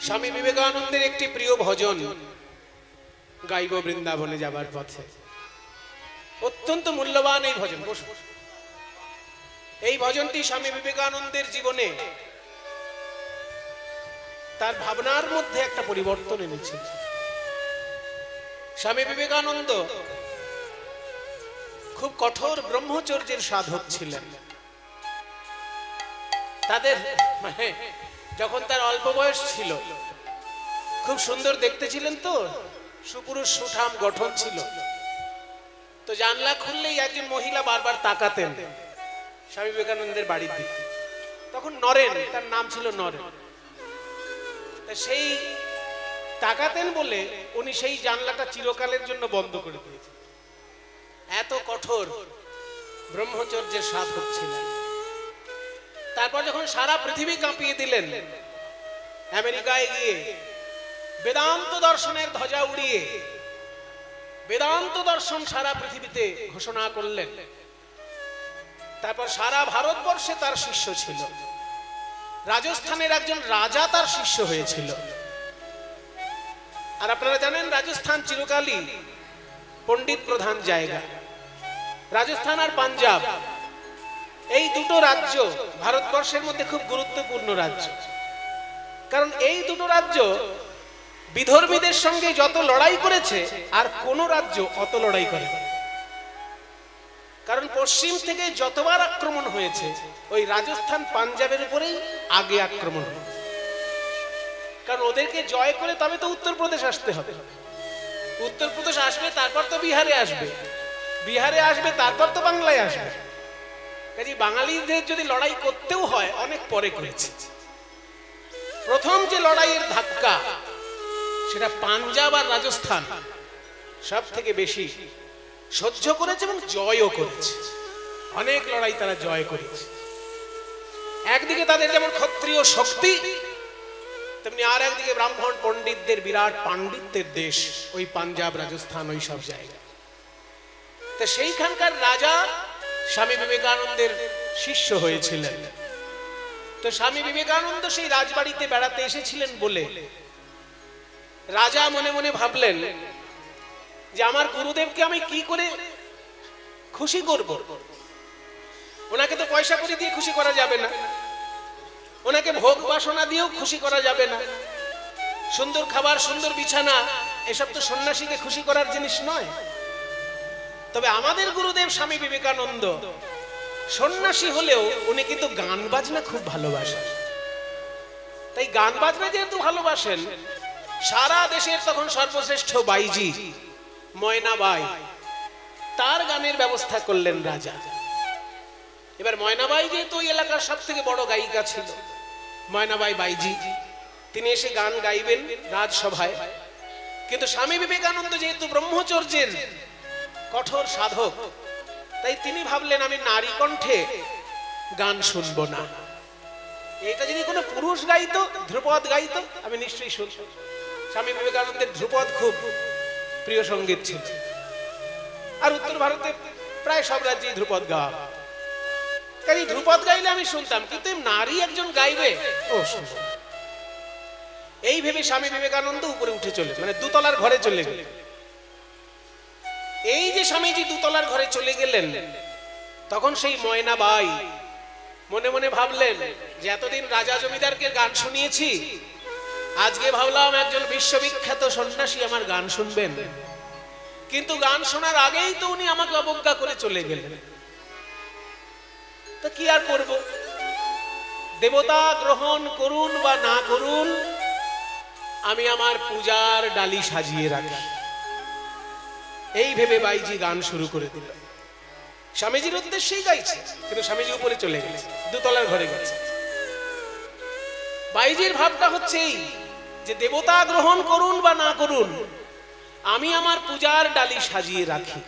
স্বামী বিবেকানন্দের একটি প্রিয় ভজন গাইব বৃন্দাবনে যাবার পথে। অত্যন্ত মূল্যবান এই ভজন। এই ভজনটি স্বামী বিবেকানন্দের জীবনে তার ভাবনার মধ্যে একটা পরিবর্তন এনেছিল। স্বামী বিবেকানন্দ খুব কঠোর ব্রহ্মচর্যের সাধক ছিলেন। তাদের যখন তার অল্প বয়স ছিল, খুব সুন্দর দেখতে ছিলেন, তো সুপুরুষ সুঠাম গঠন ছিল। তো জানলা খুললেই একজন মহিলা বারবার তাকাতেন স্বামী বিবেকানন্দের বাড়ির দিকে। তখন নরেন, তার নাম ছিল নরেন। সেই তাকাতেন বলে উনি সেই জানলাটা চিরকালের জন্য বন্ধ করে দিয়েছেন। এত কঠোর ব্রহ্মচর্যের সাধক ছিলেন। তারপর যখন সারা পৃথিবী কাঁপিয়ে দিলেন, আমেরিকায় গিয়ে বেদান্ত দর্শনের ধ্বজা উড়িয়ে বেদান্ত দর্শন সারা পৃথিবীতে ঘোষণা করলেন। তারপর সারা ভারতবর্ষে তার শিষ্য ছিল। রাজস্থানের একজন রাজা তার শিষ্য হয়েছিল। আর আপনারা জানেন, রাজস্থান চিরকালই পণ্ডিত প্রধান জায়গা। রাজস্থান আর পাঞ্জাব, এই দুটো রাজ্য ভারতবর্ষের মধ্যে খুব গুরুত্বপূর্ণ রাজ্য। কারণ এই দুটো রাজ্য বিধর্মীদের সঙ্গে যত লড়াই করেছে, আর কোন রাজ্য অত লড়াই করে। কারণ পশ্চিম থেকে যতবার আক্রমণ হয়েছে, ওই রাজস্থান পাঞ্জাবের উপরেই আগে আক্রমণ হয়েছে। কারণ ওদেরকে জয় করে তবে তো উত্তরপ্রদেশ আসতে হবে। উত্তরপ্রদেশ আসবে, তারপর তো বিহারে আসবে। বিহারে আসবে, তারপর তো বাংলায় আসবে। কাজে বাঙালিদের যদি লড়াই করতেও হয়, অনেক পরে করেছে। প্রথম যে লড়াইয়ের ধাক্কা, সেটা পাঞ্জাব আর রাজস্থান সব থেকে বেশি সহ্য করেছে এবং জয়ও করেছে। অনেক লড়াই তারা জয় করেছে। একদিকে তাদের যেমন ক্ষত্রিয় শক্তি, তেমনি আর একদিকে ব্রাহ্মণ পণ্ডিতদের বিরাট পাণ্ডিত্যের দেশ ওই পাঞ্জাব, রাজস্থান, ওই সব জায়গা। তো সেইখানকার রাজা স্বামী বিবেকানন্দের শিষ্য হয়েছিলেন। তো স্বামী বিবেকানন্দ সেই রাজবাড়িতে বেড়াতে এসেছিলেন বলে রাজা মনে মনে ভাবলেন যে আমার গুরুদেবকে আমি কি করে খুশি করব। ওনাকে তো পয়সা করে দিয়ে খুশি করা যাবে না, ওনাকে ভোগ বাসনা দিয়েও খুশি করা যাবে না, সুন্দর খাবার, সুন্দর বিছানা, এসব তো সন্ন্যাসীকে খুশি করার জিনিস নয়। তবে আমাদের গুরুদেব স্বামী বিবেকানন্দ সন্ন্যাসী হলেও উনি কিন্তু গান বাজনা খুব ভালোবাসেন। তাই গান বাজনা যেহেতু ভালোবাসেন, সারা দেশের তখন সর্বশ্রেষ্ঠ বাইজি ময়নাবাই, তার গানের ব্যবস্থা করলেন রাজা। এবার ময়নাবাই যেহেতু ওই এলাকার সব থেকে বড় গায়িকা ছিল, ময়নাবাই বাইজি, তিনি এসে গান গাইবেন রাজসভায়। কিন্তু স্বামী বিবেকানন্দ যেহেতু ব্রহ্মচর্যের কঠোর সাধক, তাই তিনি ভাবলেন আমি নারী কণ্ঠে গান শুনবো না। এটা যদি কোনো পুরুষ গাইতো, ধ্রুপদ গাইতো, আমি নিশ্চয়ই শুনবো। স্বামী বিবেকানন্দের ধ্রুপদ খুব প্রিয় সঙ্গীত ছিল। আর উত্তর ভারতে প্রায় সব রাজ্যে ধ্রুপদ গাওয়া। কাজে ধ্রুপদ গাইলে আমি শুনতাম, কিন্তু নারী একজন গাইবে, ও শুনবো। এই ভেবে স্বামী বিবেকানন্দ উপরে উঠে চলে, মানে দুতলার ঘরে চলে গেলেন। এই যে স্বামীজি দুতলার ঘরে চলে গেলেন, তখন সেই ময়নাবাই মনে মনে ভাবলেন যে এতদিন রাজা জমিদারকে গান শুনিয়েছি, আজকে ভাবলাম একজন বিশ্ববিখ্যাত সন্ন্যাসী আমার গান শুনবেন। কিন্তু গান শোনার আগেই তো উনি আমাকে অবজ্ঞা করে চলে গেলেন। তো কি আর করব, দেবতা গ্রহণ করুন বা না করুন, আমি আমার পূজার ডালি সাজিয়ে রাখি। এই ভেবে বাইজি গান শুরু করে দিল। স্বামীজির উদ্দেশ্যেই গাইছে, কিন্তু স্বামীজি উপরে চলে গেছে, দুতলার ঘরে গেছে। বাইজির ভাবটা হচ্ছে এই যে দেবতা গ্রহণ করুন বা না করুন, আমি আমার পূজার ডালি সাজিয়ে রাখি।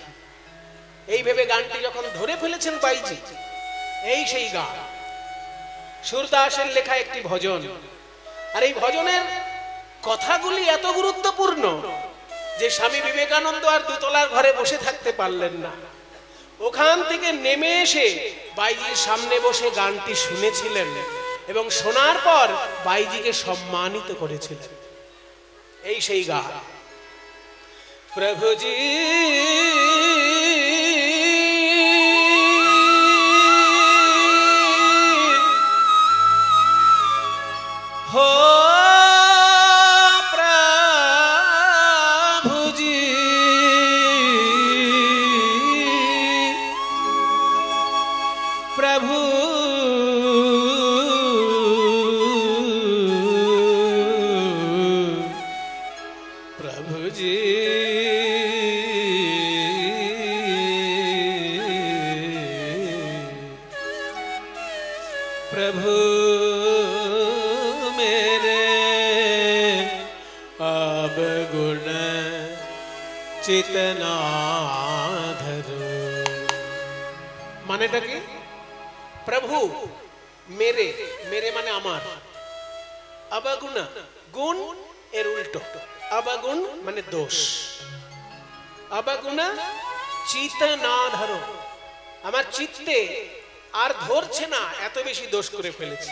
এই ভেবে গানটি যখন ধরে ফেলেছেন বাইজি, এই সেই গান সুরদাসের লেখা একটি ভজন। আর এই ভজনের কথাগুলি এত গুরুত্বপূর্ণ যে স্বামী বিবেকানন্দ আর দুতলার ঘরে বসে থাকতে পারলেন না। ওখান থেকে নেমে এসে বাইজির সামনে বসে গানটি শুনেছিলেন। এবং শোনার পর বাইজিকে সম্মানিত করেছিলেন। এই সেই গান। প্রভুজি हो प्रभुजी प्रभु प्रभुजी प्रभु चितनाधर मानेटा की प्रभु मेरे मेरे माने आमार अवगुण गुण एर उल्टो अवगुण माने दोष अवगुण चितनाधर आमार चित्ते আর ধরছে না এত বেশি দোষ করে ফেলেছি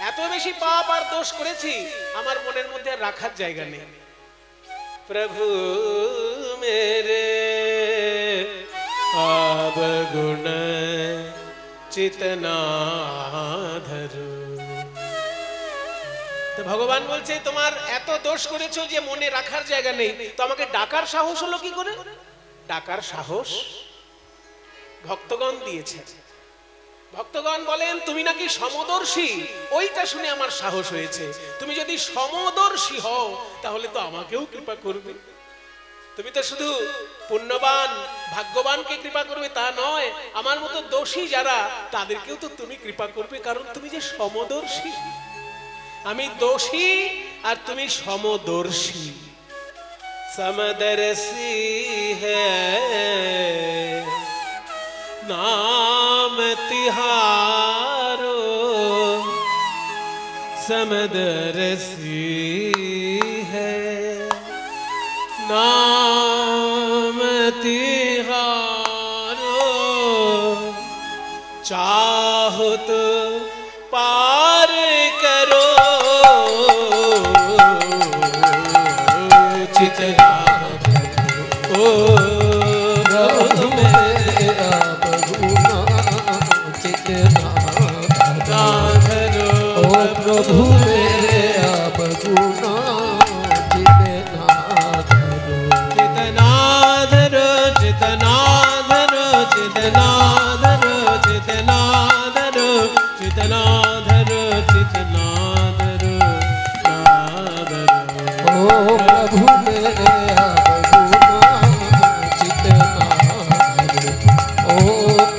এত বেশি পাপ আর দোষ করেছি আমার মনের মধ্যে আর রাখার জায়গা নেই प्रभु मेरे अवगुण चितनाधर तो भगवान बोलছে তোমার এত দোষ করেছো যে মনে রাখার জায়গা নেই তো আমাকে ডাকার সাহস হলো কি করে ডাকার সাহস ভক্তগণ দিয়েছে ভক্তগণ বলেন তুমি নাকি সমদর্শী ওইটা শুনে আমার সাহস হয়েছে তুমি যদি সমদর্শী হও তাহলে তো আমাকেও কৃপা করবে তুমি তো শুধু পুণ্যবান ভাগ্যবানকে কৃপা করবে তা নয় আমার মতো দোষী যারা তাদেরকেও তো তুমি কৃপা করবে কারণ তুমি যে সমদর্শী আমি দোষী আর তুমি সমদর্শী समदर्शी है नाम तिहारो समदर्शी है नाम तिहारो चाहो तो पार करो चितना ओ प्रभु मेरे अपगुना चितना धरो ओ प्रभु मेरे अपगुना चितना धरो चितना धरो चितना धरो चितना धरो चितना धरो चितना धरो चितना धरो ओ प्रभु मेरे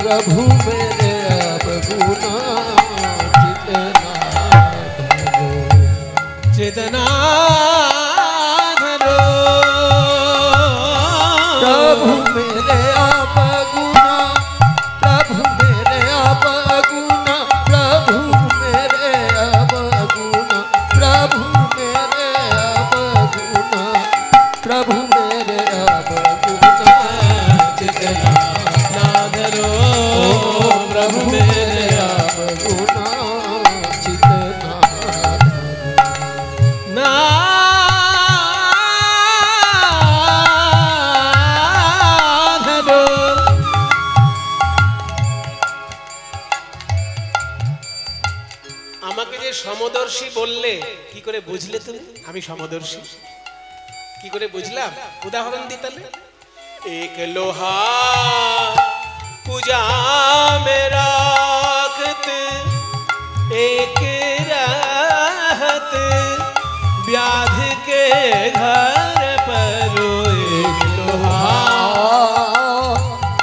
प्रभु मेरे अपगुना चितना धरो प्रभु मेरे अपगुना प्रभु मेरे अपगुना प्रभु मेरे अपगुना प्रभु मेरे अपगुना प्रभु मेरे अपगुना चितना धरो प्रभु मेरे अपगुना चितना ना धरो আমাকে যে সমদর্শী বললে কি করে বুঝলে তুমি আমি সমদর্শী কি করে বুঝলাম উদাহরণ দিই তাহলে एक लोहा पूजा में राखत एक रहत व्याध के घर पर एक लोहा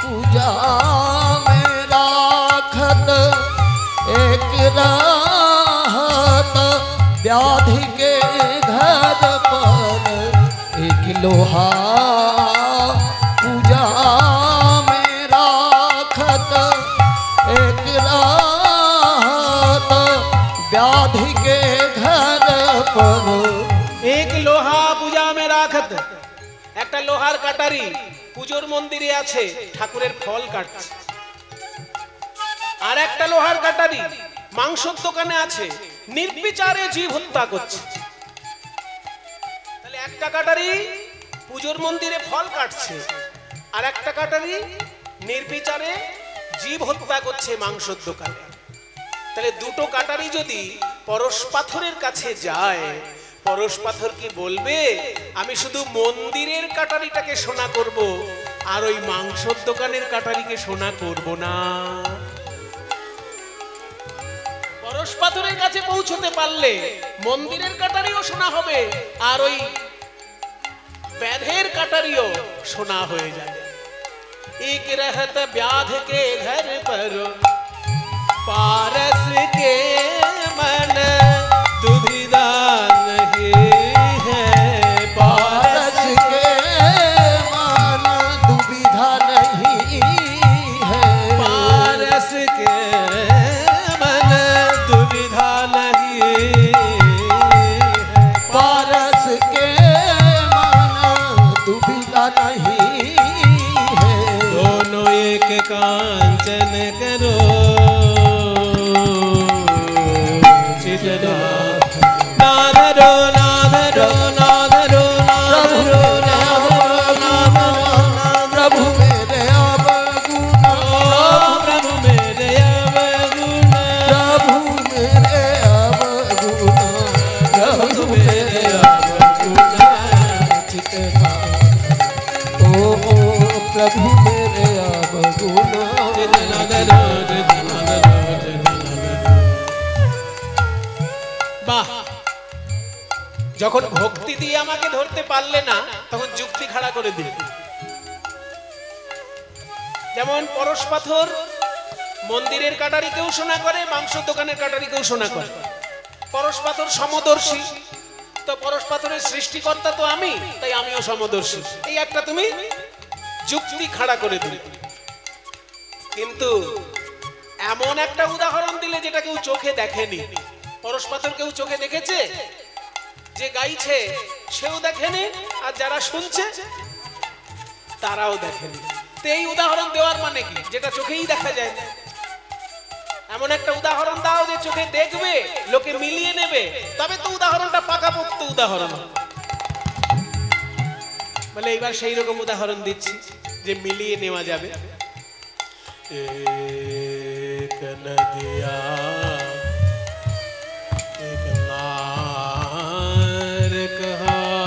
पूजा में राखत एक रहत व्याध के घर पर एक लोहा पूजा में राखत एक रात व्याधि के घर पर एक लोहा पूजा में राखत একটা লোহার কাটারি পূজোর মন্দিরে আছে ঠাকুরের ফল কাটছে আর একটা লোহার কাটারি মাংসের দোকানে আছে নির্বিচারে জীব হত্যা করছে। তাহলে একটা কাটারি পুজোর মন্দিরে ফল কাটছে, আর একটা কাটারি নির্বিচারে জীব হত্যা করছে মাংসের দোকানে। তাহলে দুটো কাটারি যদি পরশ পাথরের কাছে যায়, পরশ পাথর কি বলবে আমি শুধু মন্দিরের কাটারিটাকে সোনা করব, আর ওই মাংসের দোকানের কাটারিকে সোনা করব না? পরশ পাথরের কাছে পৌঁছতে পারলে মন্দিরের কাটারিও সোনা হবে, আর ওই ব্যাধের কাটারিও সোনা হয়ে যাবে। एक रहत व्याध के घर पर पारस के मन दुविधा नहीं है, पारस के मन दुविधा नहीं है, पारस के मन दुविधा नहीं है, पारस के मन दुविधा नहीं है, दोनों एक कांचन करो चितना नाधरो नाधरो नाधरो नाधरो नाधरो प्रभु मेरे अवगुण, प्रभु मेरे अवगुण, प्रभु मेरे अवगुण, प्रभु मेरे अवगुण चितना, ओ प्रभु मेरे अवगुण। বাহ, যখন ভক্তি দিয়ে আমাকে ধরতে পারলে না তখন যুক্তি খাড়া করে দিল। যেমন পরশ পাথর মন্দিরের কাটারিকেও শোনা করে, মাংস দোকানের কাটারিকেও শোনা করে। পরশ পাথর সমদর্শী, তো পরশ পাথরের সৃষ্টিকর্তা তো আমি, তাই আমিও সমদর্শী। এই একটা তুমি যুক্তি খাড়া করে দিলে। কিন্তু এমন একটা উদাহরণ দিলে যেটা কেউ চোখে দেখেনি। পরশ পাথর কেউ চোখে দেখেছে? যে গাইছে সেও দেখেনি, আর যারা শুনছে তারাও দেখেনি। তো এই উদাহরণ দেওয়ার মানে কি? যেটা চোখেই দেখা যায় না। এমন একটা উদাহরণ দাও যে চোখে দেখবে, লোকে মিলিয়ে নেবে, তবে তো উদাহরণটা পাকাপোক্ত উদাহরণ। বলে এইবার সেই রকম উদাহরণ দিচ্ছি যে মিলিয়ে নেওয়া যাবে। एक नदिया एक नार कहावत,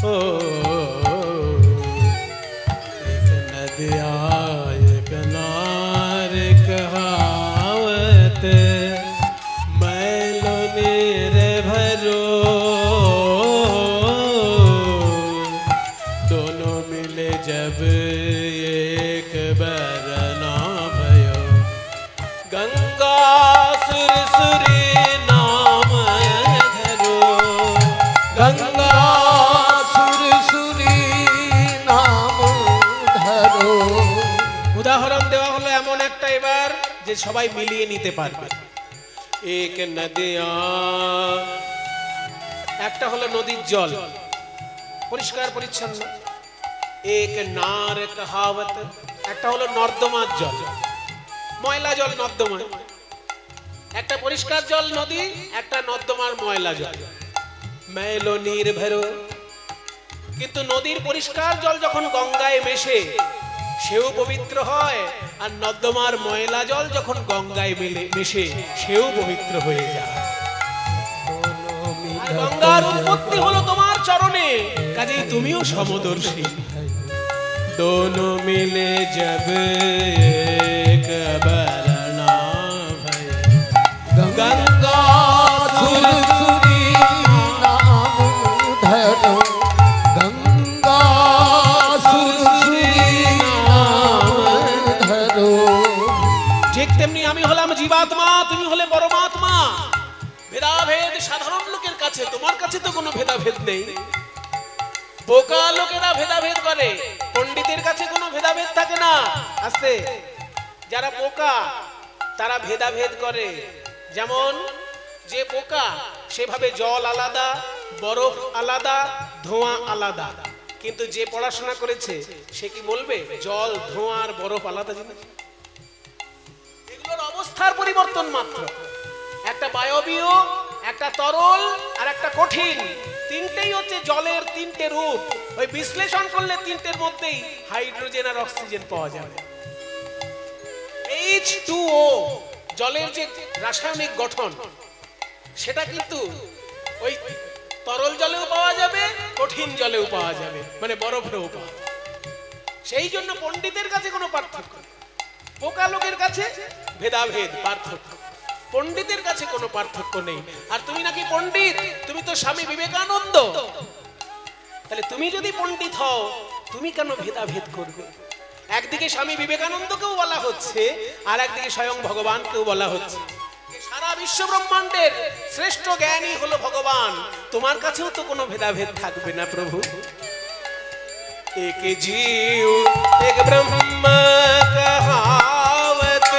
ओ एक नदिया एक नार कहावत, मैलो नीर भरो जब एक बरना भयो, गंगा सुरसुरी नाम धरो, गंगा सुरसुरी नाम धरो। উদাহরণ দেওয়া হলো এমন একটা এবার যে সবাই মিলিয়ে নিতে পারবে। এক নদিয়া, একটা হলো নদীর জল, পরিষ্কার পরিচ্ছন্ন। এক নার কহাবত, একটা হলো নর্দমার জল, ময়লা জল নর্দমায়। একটা পরিষ্কার জল নদী, একটা নর্দমার ময়লা জল। মেলো নীর ভেরো, কিন্তু নদীর পরিষ্কার জল যখন গঙ্গায় মেশে সেও পবিত্র হয়, আর নর্দমার ময়লা জল যখন গঙ্গায় মেশে সেও পবিত্র হয়ে যায়। আর গঙ্গার উৎপত্তি হলো তোমার চরণে, কাজেই তুমিও সমদর্শী। दोनों मिले जब एक बरना भय, गंगा सुरसुरी नाम धरो, गंगा सुरसुरी नाम धरो। ঠিক তেমনি আমি হলাম জীবাত্মা, তুমি হলে পরমাত্মা। ভেদাভেদ সাধারণ লোকের কাছে, তোমার কাছে তো কোনো ভেদাভেদ নেই। বোকা লোকেরা ভেদাভেদ করে, পণ্ডিতের কাছে কোনো ভেদাভেদ থাকে না। আস্তে, যারা বোকা তারা ভেদাভেদ করে। যেমন যে বোকা সেভাবে জল আলাদা, বরফ আলাদা, ধোঁয়া আলাদা। কিন্তু যে পড়াশোনা করেছে সে কি বলবে জল ধোঁয়া আর বরফ আলাদা জিনিস? এগুলোর অবস্থার পরিবর্তন মাত্র। একটা বায়বীয়, একটা তরল আর একটা কঠিন, তিনটেই হচ্ছে জলের তিনটে রূপ। ওই বিশ্লেষণ করলে তিনটের মধ্যেই হাইড্রোজেন আর অক্সিজেন পাওয়া যাবে। H2O জলের যে রাসায়নিক গঠন সেটা কিন্তু ওই তরল জলেও পাওয়া যাবে, কঠিন জলেও পাওয়া যাবে, মানে বরফেও পাওয়া যাবে। সেই জন্য পণ্ডিতের কাছে কোনো পার্থক্য নেই, বোকা লোকের কাছে ভেদাভেদ পার্থক্য, পণ্ডিতের কাছে কোনো পার্থক্য নেই। আর তুমি নাকি পণ্ডিত, তুমি তো স্বামী বিবেকানন্দ, তাহলে তুমি যদি পণ্ডিত হও তুমি কেন ভেদাভেদ করবে? একদিকে স্বামী বিবেকানন্দকেও বলা হচ্ছে আর একদিকে স্বয়ং ভগবানকেও বলা হচ্ছে। সারা বিশ্ব ব্রহ্মাণ্ডের শ্রেষ্ঠ জ্ঞানী হলো ভগবান, তোমার কাছেও তো কোনো ভেদাভেদ থাকবে না প্রভু। এক জীব এক ব্রহ্ম কহাবত,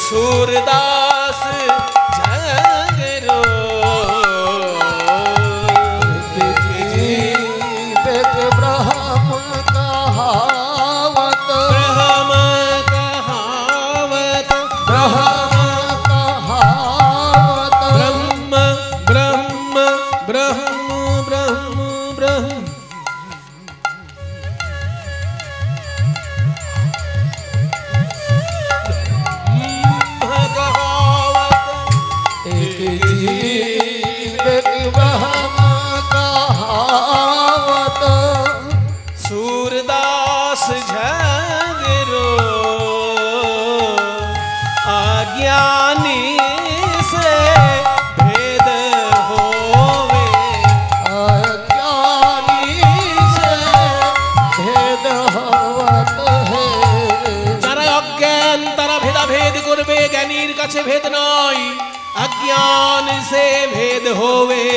सूरदास झगरो एक ब्रह्म कहावत, ब्रह्म कहावत, ब्रह्म कहावत, ब्रह्म ब्रह्म ब्रह्म ब्रह्म ब्रह्म। सूरदास झगरो अज्ञानी से भेद होवे, अज्ञानी से भेद होवत है। যারা অজ্ঞান তারা ভেদাভেদ করবে, জ্ঞানীর কাছে ভেদ নয়। अज्ञान से भेद होवे,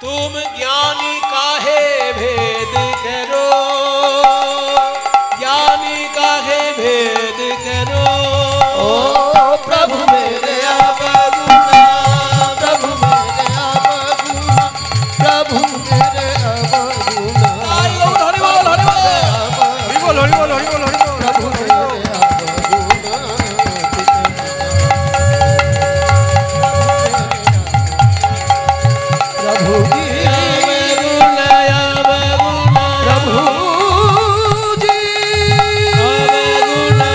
तुम ज्ञानी काहे भेद करो, ज्ञानी काहे भेद करो। ओ प्रभु मेरे अवगुणा, प्रभु मेरे अवगुणा, प्रभु मेरे अवगुणा, हरि बोल हरि बोल हरि बोल हरि बोल हरि बोल हरि बोल हरि बोल। प्रभु मेरे अवगुणा, प्रभु जी अवगुणा अवगुणा प्रभु जी अवगुणा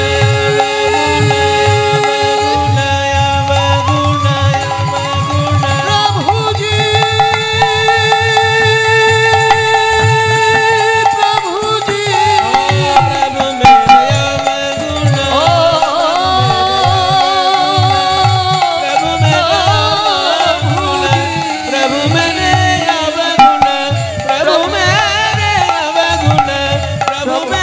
अवगुणा अवगुणा प्रभु जी प्रभु जी प्रभु मेरे अवगुणा, प्रभु मेरे अवगुणा, प्रभु मेरे अवगुणा, प्रभु मेरे अवगुणा, प्रभु मेरे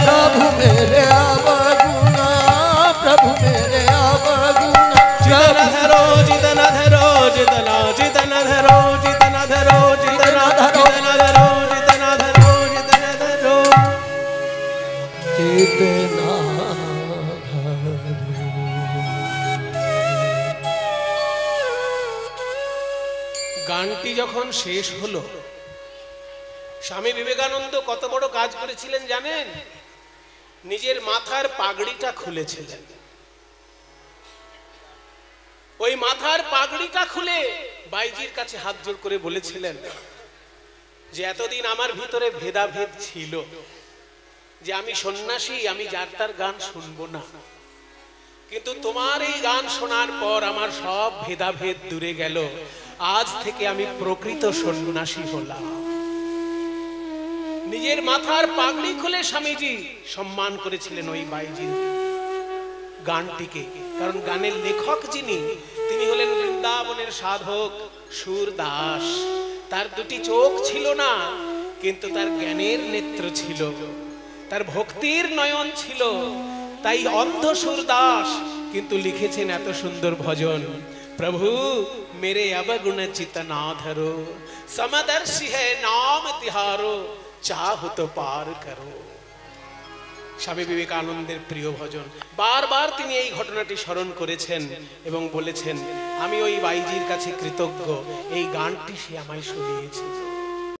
प्रभु मेरे अवगुणा, प्रभु मेरे अवगुणा, जितनाधरो जितनाधरो जितना जितनाधरो जितनाधरो जितनाधरो जितनाधरो जितनाधरो जितनाधरो। जितना গানটি যখন শেষ হলো, স্বামী বিবেকানন্দ কত বড় কাজ করেছিলেন জানেন? নিজের মাথার পাগড়িটা খুলেছিলেন। ওই মাথার পাগড়িটা খুলে বাইজির কাছে হাত জোড় করে বলেছিলেন যে এতদিন আমার ভিতরে ভেদাভেদ ছিল, যে আমি সন্ন্যাসী, আমি যার তার গান শুনবো না, কিন্তু তোমার এই গান শোনার পর আমার সব ভেদাভেদ দূরে গেল। আজ থেকে আমি প্রকৃত সন্ন্যাসী হলাম। নিজের মাথার পাগড়ি খুলে স্বামীজি সম্মান করেছিলেন ওই বাইজির গানটিকে। কারণ গানের লেখক যিনি, তিনি হলেন বৃন্দাবনের সাধক সুরদাস। তার দুটি চোখ ছিল না, কিন্তু তার জ্ঞানের নেত্র ছিল, তার ভক্তির নয়ন ছিল। তাই অন্ধ সুরদাস কিন্তু লিখেছেন এত সুন্দর ভজন, প্রভু মেরে অবগুণ চিত না ধরো, সমদর্শী है नाम तिहारो, चाहो तो पार करो। স্বামী বিবেকানন্দের প্রিয় ভজন। বারবার তিনি এই ঘটনাটি স্মরণ করেছেন এবং বলেছেন, আমি ওই বাইজির কাছে কৃতজ্ঞ, এই গানটি সে আমায় শুনিয়েছে।